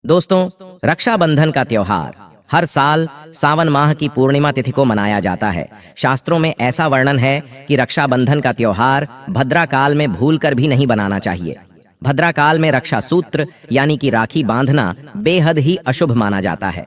दोस्तों, रक्षाबंधन का त्योहार हर साल सावन माह की पूर्णिमा तिथि को मनाया जाता है। शास्त्रों में ऐसा वर्णन है कि रक्षाबंधन का त्योहार भद्रा काल में भूलकर भी नहीं बनाना चाहिए। भद्रा काल में रक्षा सूत्र यानी कि राखी बांधना बेहद ही अशुभ माना जाता है।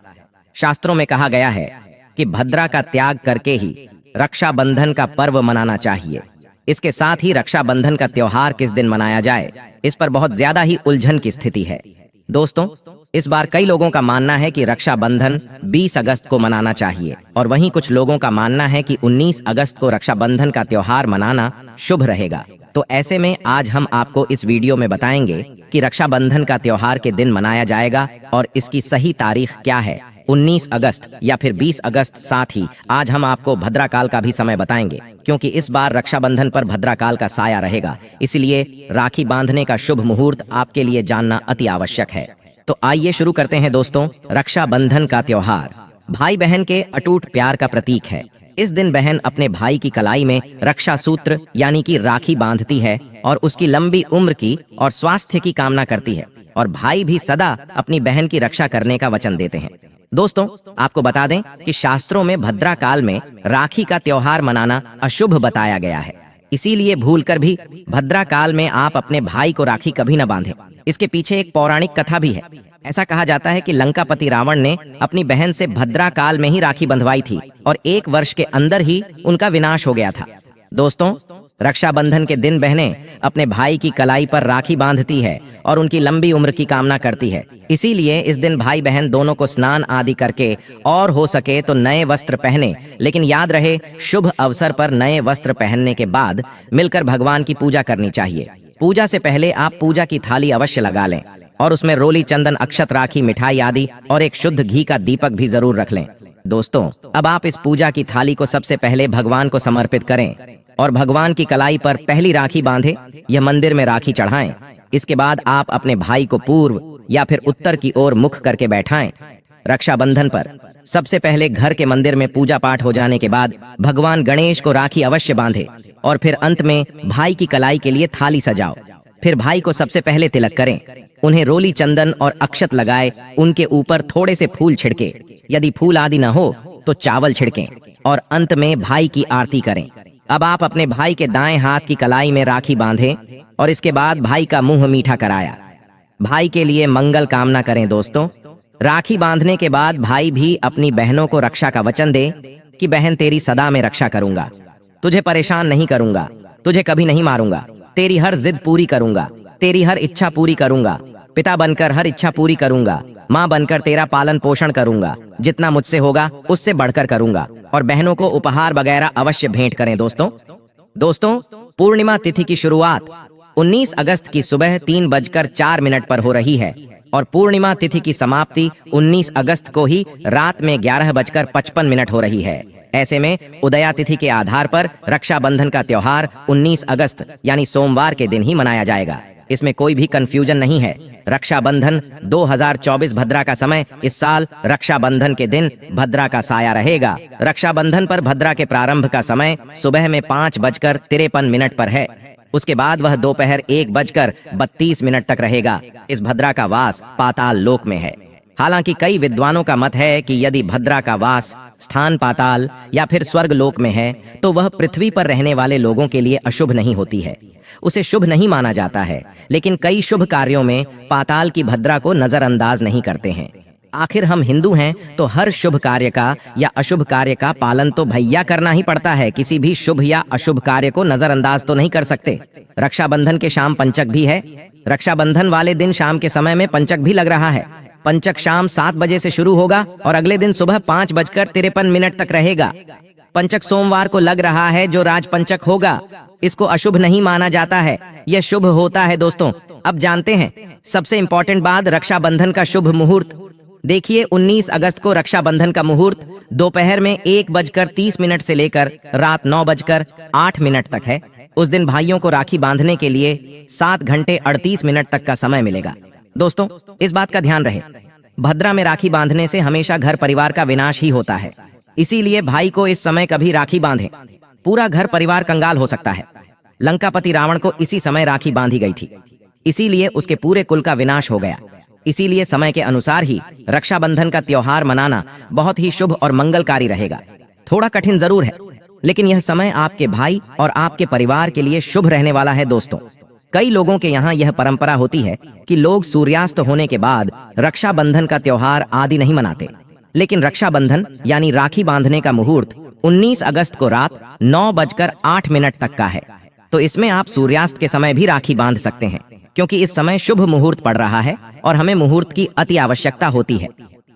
शास्त्रों में कहा गया है कि भद्रा का त्याग करके ही रक्षाबंधन का पर्व मनाना चाहिए। इसके साथ ही रक्षाबंधन का त्योहार किस दिन मनाया जाए, इस पर बहुत ज्यादा ही उलझन की स्थिति है। दोस्तों, इस बार कई लोगों का मानना है कि रक्षाबंधन 20 अगस्त को मनाना चाहिए और वहीं कुछ लोगों का मानना है कि 19 अगस्त को रक्षाबंधन का त्योहार मनाना शुभ रहेगा। तो ऐसे में आज हम आपको इस वीडियो में बताएंगे कि रक्षाबंधन का त्योहार के दिन मनाया जाएगा और इसकी सही तारीख क्या है, 19 अगस्त या फिर 20 अगस्त। साथ ही आज हम आपको भद्राकाल का भी समय बताएंगे, क्योंकि इस बार रक्षाबंधन पर भद्राकाल का साया रहेगा। इसलिए राखी बांधने का शुभ मुहूर्त आपके लिए जानना अति आवश्यक है। तो आइए शुरू करते हैं। दोस्तों, रक्षाबंधन का त्योहार भाई बहन के अटूट प्यार का प्रतीक है। इस दिन बहन अपने भाई की कलाई में रक्षा सूत्र यानी कि राखी बांधती है और उसकी लंबी उम्र की और स्वास्थ्य की कामना करती है, और भाई भी सदा अपनी बहन की रक्षा करने का वचन देते हैं। दोस्तों, आपको बता दें कि शास्त्रों में भद्रा काल में राखी का त्योहार मनाना अशुभ बताया गया है। इसीलिए भूलकर भी भद्रा काल में आप अपने भाई को राखी कभी न बांधें। इसके पीछे एक पौराणिक कथा भी है। ऐसा कहा जाता है कि लंकापति रावण ने अपनी बहन से भद्रा काल में ही राखी बंधवाई थी और 1 वर्ष के अंदर ही उनका विनाश हो गया था। दोस्तों, रक्षाबंधन के दिन बहनें अपने भाई की कलाई पर राखी बांधती है और उनकी लंबी उम्र की कामना करती है। इसीलिए इस दिन भाई बहन दोनों को स्नान आदि करके और हो सके तो नए वस्त्र पहने, लेकिन याद रहे शुभ अवसर पर नए वस्त्र पहनने के बाद मिलकर भगवान की पूजा करनी चाहिए। पूजा से पहले आप पूजा की थाली अवश्य लगा लें और उसमें रोली, चंदन, अक्षत, राखी, मिठाई आदि और एक शुद्ध घी का दीपक भी जरूर रख लें। दोस्तों, अब आप इस पूजा की थाली को सबसे पहले भगवान को समर्पित करें और भगवान की कलाई पर पहली राखी बांधे यह मंदिर में राखी चढ़ाएं। इसके बाद आप अपने भाई को पूर्व या फिर उत्तर की ओर मुख करके बैठाएं। रक्षाबंधन पर सबसे पहले घर के मंदिर में पूजा पाठ हो जाने के बाद भगवान गणेश को राखी अवश्य बांधे और फिर अंत में भाई की कलाई के लिए थाली सजाओ। फिर भाई को सबसे पहले तिलक करें, उन्हें रोली, चंदन और अक्षत लगाए, उनके ऊपर थोड़े से फूल छिड़के, यदि फूल आदि न हो तो चावल छिड़कें और अंत में भाई की आरती करें। अब आप अपने भाई के दाएं हाथ की कलाई में राखी बांधें और इसके बाद भाई का मुंह मीठा कराया। भाई के लिए मंगल कामना करें। दोस्तों, राखी बांधने के बाद भाई भी अपनी बहनों को रक्षा का वचन दे कि बहन तेरी सदा में रक्षा करूंगा, तुझे परेशान नहीं करूंगा, तुझे कभी नहीं मारूंगा, तेरी हर जिद पूरी करूंगा, तेरी हर इच्छा पूरी करूंगा, पिता बनकर हर इच्छा पूरी करूंगा, माँ बनकर तेरा पालन पोषण करूंगा, जितना मुझसे होगा उससे बढ़कर करूंगा। और बहनों को उपहार वगैरह अवश्य भेंट करें। दोस्तों, पूर्णिमा तिथि की शुरुआत 19 अगस्त की सुबह 3:04 पर हो रही है और पूर्णिमा तिथि की समाप्ति 19 अगस्त को ही रात में 11:55 हो रही है। ऐसे में उदया तिथि के आधार पर रक्षाबंधन का त्योहार 19 अगस्त यानी सोमवार के दिन ही मनाया जाएगा। इसमें कोई भी कंफ्यूजन नहीं है। रक्षाबंधन 2024 भद्रा का समय इस साल रक्षाबंधन के दिन भद्रा का साया रहेगा। रक्षाबंधन पर भद्रा के प्रारंभ का समय सुबह में 5:53 पर है। उसके बाद वह दोपहर 1:32 तक रहेगा। इस भद्रा का वास पाताल लोक में है। हालांकि कई विद्वानों का मत है कि यदि भद्रा का वास स्थान पाताल या फिर स्वर्ग लोक में है तो वह पृथ्वी पर रहने वाले लोगों के लिए अशुभ नहीं होती है, उसे शुभ नहीं माना जाता है। लेकिन कई शुभ कार्यों में पाताल की भद्रा को नजरअंदाज नहीं करते हैं। आखिर हम हिंदू हैं तो हर शुभ कार्य का या अशुभ कार्य का पालन तो भैया करना ही पड़ता है। किसी भी शुभ या अशुभ कार्य को नजरअंदाज तो नहीं कर सकते। रक्षाबंधन के शाम पंचक भी है। रक्षाबंधन वाले दिन शाम के समय में पंचक भी लग रहा है। पंचक शाम 7 बजे से शुरू होगा और अगले दिन सुबह 5:53 तक रहेगा। पंचक सोमवार को लग रहा है जो राजपंचक होगा। इसको अशुभ नहीं माना जाता है, यह शुभ होता है। दोस्तों, अब जानते हैं सबसे इंपॉर्टेंट बात, रक्षाबंधन का शुभ मुहूर्त। देखिए, 19 अगस्त को रक्षाबंधन का मुहूर्त दोपहर में 1:30 से लेकर रात 9:08 तक है। उस दिन भाइयों को राखी बांधने के लिए 7 घंटे 38 मिनट तक का समय मिलेगा। दोस्तों, इस बात का ध्यान रहे, भद्रा में राखी बांधने से हमेशा घर परिवार का विनाश ही होता है। इसीलिए भाई को इस समय कभी राखी बांधे, पूरा घर परिवार कंगाल हो सकता है। लंकापति रावण को इसी समय राखी बांधी गई थी, इसीलिए उसके पूरे कुल का विनाश हो गया। इसीलिए समय के अनुसार ही रक्षाबंधन का त्योहार मनाना बहुत ही शुभ और मंगलकारी रहेगा। थोड़ा कठिन जरूर है, लेकिन यह समय आपके भाई और आपके परिवार के लिए शुभ रहने वाला है दोस्तों। कई लोगों के यहाँ यह परंपरा होती है कि लोग सूर्यास्त होने के बाद रक्षाबंधन का त्योहार आदि नहीं मनाते, लेकिन रक्षाबंधन यानी राखी बांधने का मुहूर्त 19 अगस्त को रात 9:08 तक का है। तो इसमें आप सूर्यास्त के समय भी राखी बांध सकते हैं, क्योंकि इस समय शुभ मुहूर्त पड़ रहा है और हमें मुहूर्त की अति आवश्यकता होती है।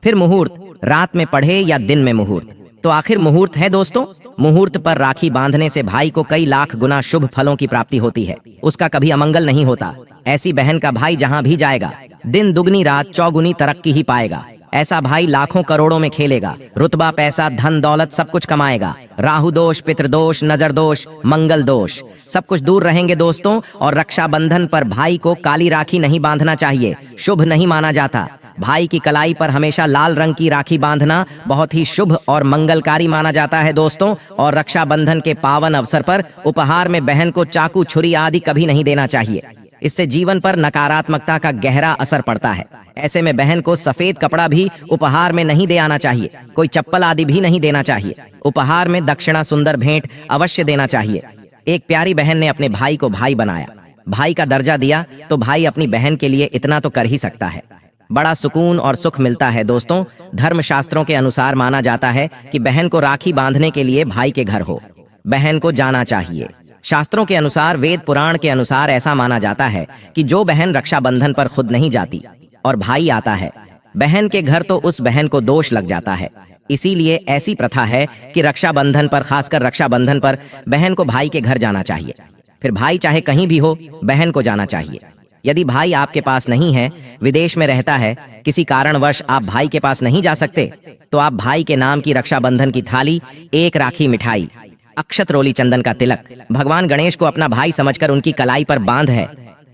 फिर मुहूर्त रात में पढ़े या दिन में मुहूर्त, तो आखिर मुहूर्त है दोस्तों। मुहूर्त पर राखी बांधने से भाई को कई लाख गुना शुभ फलों की प्राप्ति होती है, उसका कभी अमंगल नहीं होता। ऐसी बहन का भाई जहां भी जाएगा, दिन दुगनी रात चौगुनी तरक्की ही पाएगा। ऐसा भाई लाखों करोड़ों में खेलेगा, रुतबा पैसा धन दौलत सब कुछ कमाएगा। राहु दोष, पितृदोष, नजर दोष, मंगल दोष सब कुछ दूर रहेंगे दोस्तों। और रक्षाबंधन पर भाई को काली राखी नहीं बांधना चाहिए, शुभ नहीं माना जाता। भाई की कलाई पर हमेशा लाल रंग की राखी बांधना बहुत ही शुभ और मंगलकारी माना जाता है दोस्तों। और रक्षाबंधन के पावन अवसर पर उपहार में बहन को चाकू छुरी आदि कभी नहीं देना चाहिए, इससे जीवन पर नकारात्मकता का गहरा असर पड़ता है। ऐसे में बहन को सफेद कपड़ा भी उपहार में नहीं दे आना चाहिए, कोई चप्पल आदि भी नहीं देना चाहिए। उपहार में दक्षिणा सुंदर भेंट अवश्य देना चाहिए। एक प्यारी बहन ने अपने भाई को भाई बनाया, भाई का दर्जा दिया, तो भाई अपनी बहन के लिए इतना तो कर ही सकता है। बड़ा सुकून और सुख मिलता है दोस्तों। धर्म शास्त्रों के अनुसार माना जाता है कि बहन को राखी बांधने के लिए भाई के घर हो, बहन को जाना चाहिए। शास्त्रों के अनुसार, वेद पुराण के अनुसार ऐसा माना जाता है कि जो बहन रक्षाबंधन पर खुद नहीं जाती और भाई आता है बहन के घर, तो उस बहन को दोष लग जाता है। इसीलिए ऐसी प्रथा है कि रक्षाबंधन पर, खासकर रक्षाबंधन पर बहन को भाई के घर जाना चाहिए। फिर भाई चाहे कहीं भी हो, बहन को जाना चाहिए। यदि भाई आपके पास नहीं है, विदेश में रहता है, किसी कारणवश आप भाई के पास नहीं जा सकते, तो आप भाई के नाम की रक्षाबंधन की थाली, एक राखी मिठाई, अक्षत रोली चंदन का तिलक, भगवान गणेश को अपना भाई समझकर उनकी कलाई पर बांध है,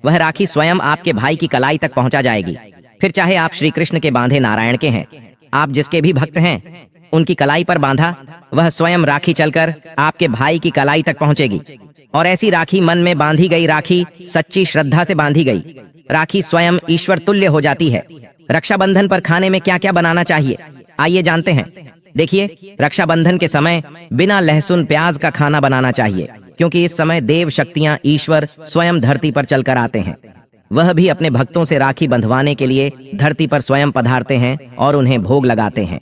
वह राखी स्वयं आपके भाई की कलाई तक पहुंचा जाएगी। फिर चाहे आप श्री कृष्ण के बांधे नारायण के हैं, आप जिसके भी भक्त हैं, उनकी कलाई पर बांधा, वह स्वयं राखी चलकर आपके भाई की कलाई तक पहुंचेगी। और ऐसी राखी, मन में बांधी गई राखी सच्ची श्रद्धा से बांधी गई राखी स्वयं ईश्वर तुल्य हो जाती है। रक्षाबंधन पर खाने में क्या क्या बनाना चाहिए, आइए जानते हैं। देखिए, रक्षाबंधन के समय बिना लहसुन प्याज का खाना बनाना चाहिए, क्योंकि इस समय देव शक्तियां, ईश्वर स्वयं धरती पर चलकर आते हैं। वह भी अपने भक्तों से राखी बंधवाने के लिए धरती पर स्वयं पधारते हैं और उन्हें भोग लगाते हैं।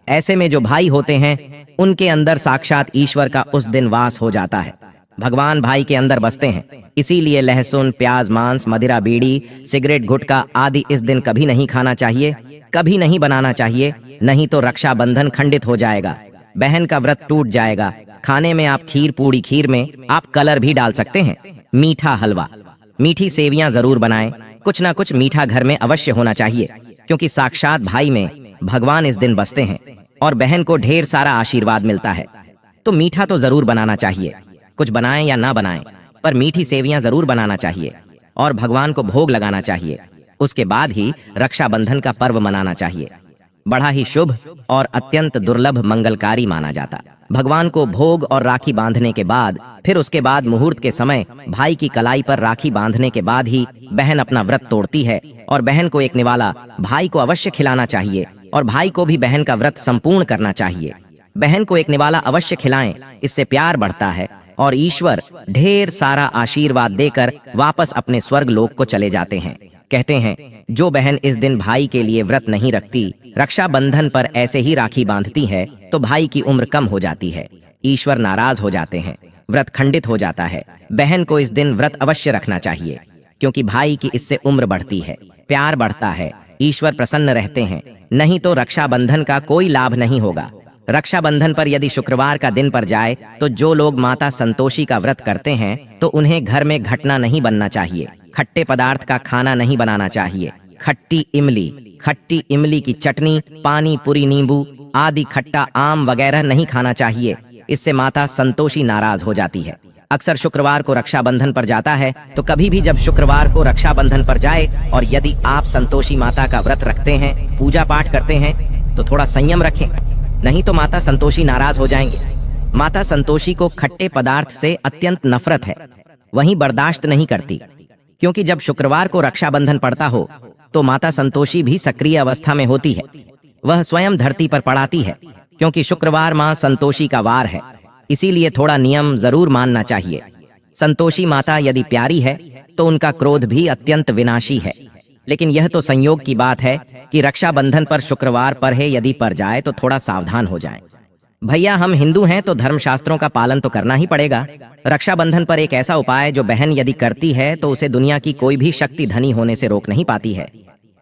ऐसे में जो भाई होते हैं, उनके अंदर साक्षात ईश्वर का उस दिन वास हो जाता है। भगवान भाई के अंदर बसते हैं। इसीलिए लहसुन प्याज, मांस, मदिरा, बीड़ी, सिगरेट, गुटखा आदि इस दिन कभी नहीं खाना चाहिए, कभी नहीं बनाना चाहिए, नहीं तो रक्षाबंधन खंडित हो जाएगा, बहन का व्रत टूट जाएगा। खाने में आप खीर पूड़ी, खीर में आप कलर भी डाल सकते हैं, मीठा हलवा, मीठी सेवियां जरूर बनाएं। कुछ ना कुछ मीठा घर में अवश्य होना चाहिए, क्योंकि साक्षात भाई में भगवान इस दिन बसते हैं और बहन को ढेर सारा आशीर्वाद मिलता है। तो मीठा तो जरूर बनाना चाहिए, कुछ बनाएं या ना बनाएं, पर मीठी सेवियां जरूर बनाना चाहिए और भगवान को भोग लगाना चाहिए। उसके बाद ही रक्षाबंधन का पर्व मनाना चाहिए। बड़ा ही शुभ और अत्यंत दुर्लभ मंगलकारी माना जाता। भगवान को भोग और राखी बांधने के बाद, फिर उसके बाद मुहूर्त के समय भाई की कलाई पर राखी बांधने के बाद ही बहन अपना व्रत तोड़ती है और बहन को एक निवाला भाई को अवश्य खिलाना चाहिए और भाई को भी बहन का व्रत संपूर्ण करना चाहिए। बहन को एक निवाला अवश्य खिलाएं, इससे प्यार बढ़ता है और ईश्वर ढेर सारा आशीर्वाद देकर वापस अपने स्वर्ग लोक को चले जाते हैं। कहते हैं, जो बहन इस दिन भाई के लिए व्रत नहीं रखती, रक्षाबंधन पर ऐसे ही राखी बांधती है, तो भाई की उम्र कम हो जाती है, ईश्वर नाराज हो जाते हैं, व्रत खंडित हो जाता है। बहन को इस दिन व्रत अवश्य रखना चाहिए, क्योंकि भाई की इससे उम्र बढ़ती है, प्यार बढ़ता है, ईश्वर प्रसन्न रहते हैं। नहीं तो रक्षाबंधन का कोई लाभ नहीं होगा। रक्षाबंधन पर यदि शुक्रवार का दिन पर जाए, तो जो लोग माता संतोषी का व्रत करते हैं, तो उन्हें घर में घटना नहीं बनना चाहिए, खट्टे पदार्थ का खाना नहीं बनाना चाहिए। खट्टी इमली की चटनी, पानी पूरी, नींबू आदि खट्टा आम वगैरह नहीं खाना चाहिए, इससे माता संतोषी नाराज हो जाती है। अक्सर शुक्रवार को रक्षाबंधन पर जाता है, तो कभी भी जब शुक्रवार को रक्षाबंधन पर जाए और यदि आप संतोषी माता का व्रत रखते हैं, पूजा पाठ करते हैं, तो थोड़ा संयम रखें, नहीं तो माता संतोषी नाराज हो जाएंगे। माता संतोषी को खट्टे पदार्थ से अत्यंत नफरत है, वहीं बर्दाश्त नहीं करती, क्योंकि जब शुक्रवार को रक्षाबंधन पड़ता हो तो माता संतोषी भी सक्रिय अवस्था में होती है। वह स्वयं धरती पर पड़ाती है, क्योंकि शुक्रवार मां संतोषी का वार है, इसीलिए थोड़ा नियम जरूर मानना चाहिए। संतोषी माता यदि प्यारी है तो उनका क्रोध भी अत्यंत विनाशी है। लेकिन यह तो संयोग की बात है कि रक्षाबंधन पर शुक्रवार पर है, यदि पर जाए तो थोड़ा सावधान हो जाएं। भैया, हम हिंदू हैं तो धर्मशास्त्रों का पालन तो करना ही पड़ेगा। रक्षाबंधन पर एक ऐसा उपाय जो बहन यदि करती है तो उसे दुनिया की कोई भी शक्ति धनी होने से रोक नहीं पाती है।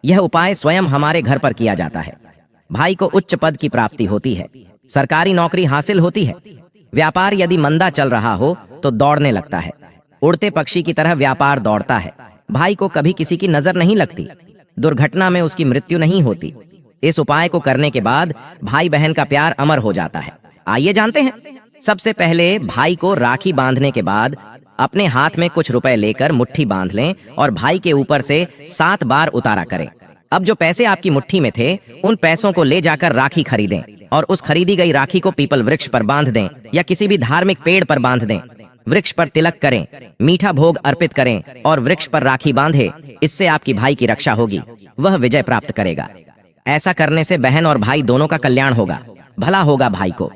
यह उपाय स्वयं हमारे घर पर किया जाता है। भाई को उच्च पद की प्राप्ति होती है, सरकारी नौकरी हासिल होती है। व्यापार यदि मंदा चल रहा हो तो दौड़ने लगता है, उड़ते पक्षी की तरह व्यापार दौड़ता है। भाई को कभी किसी की नजर नहीं लगती, दुर्घटना में उसकी मृत्यु नहीं होती। इस उपाय को करने के बाद भाई बहन का प्यार अमर हो जाता है। आइए जानते हैं। सबसे पहले भाई को राखी बांधने के बाद अपने हाथ में कुछ रुपए लेकर मुट्ठी बांध लें और भाई के ऊपर से 7 बार उतारा करें। अब जो पैसे आपकी मुट्ठी में थे उन पैसों को ले जाकर राखी खरीदें और उस खरीदी गई राखी को पीपल वृक्ष पर बांध दें या किसी भी धार्मिक पेड़ पर बांध दें। वृक्ष पर तिलक करें, मीठा भोग अर्पित करें और वृक्ष पर राखी बांधे। इससे आपकी भाई की रक्षा होगी, वह विजय प्राप्त करेगा। ऐसा करने से बहन और भाई दोनों का कल्याण होगा, भला होगा भाई को।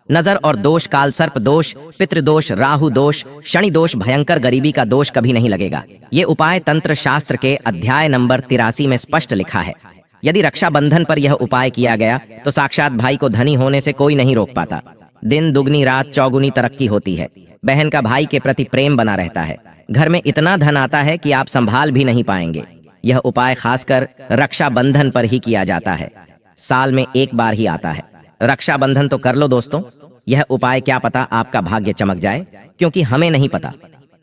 नजर और दोष, काल सर्प दोष, पितृदोष, राहु दोष, शनि दोष, भयंकर गरीबी का दोष कभी नहीं लगेगा। ये उपाय तंत्र शास्त्र के अध्याय नंबर 83 में स्पष्ट लिखा है। यदि रक्षाबंधन पर यह उपाय किया गया तो साक्षात भाई को धनी होने से कोई नहीं रोक पाता। दिन दुगनी रात चौगुनी तरक्की होती है। बहन का भाई के प्रति प्रेम बना रहता है। घर में इतना धन आता है कि आप संभाल भी नहीं पाएंगे। यह उपाय खासकर रक्षाबंधन पर ही किया जाता है। साल में एक बार ही आता है। रक्षाबंधन तो कर लो दोस्तों। यह उपाय क्या पता आपका भाग्य चमक जाए, क्योंकि हमें नहीं पता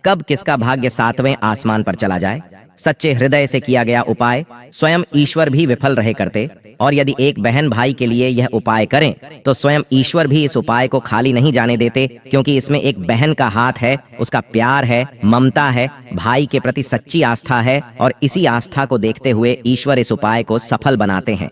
कब किसका भाग्य 7वें आसमान पर चला जाए। सच्चे हृदय से किया गया उपाय स्वयं ईश्वर भी विफल रहे करते, और यदि एक बहन भाई के लिए यह उपाय करें तो स्वयं ईश्वर भी इस उपाय को खाली नहीं जाने देते, क्योंकि इसमें एक बहन का हाथ है, उसका प्यार है, ममता है, भाई के प्रति सच्ची आस्था है, और इसी आस्था को देखते हुए ईश्वर इस उपाय को सफल बनाते हैं।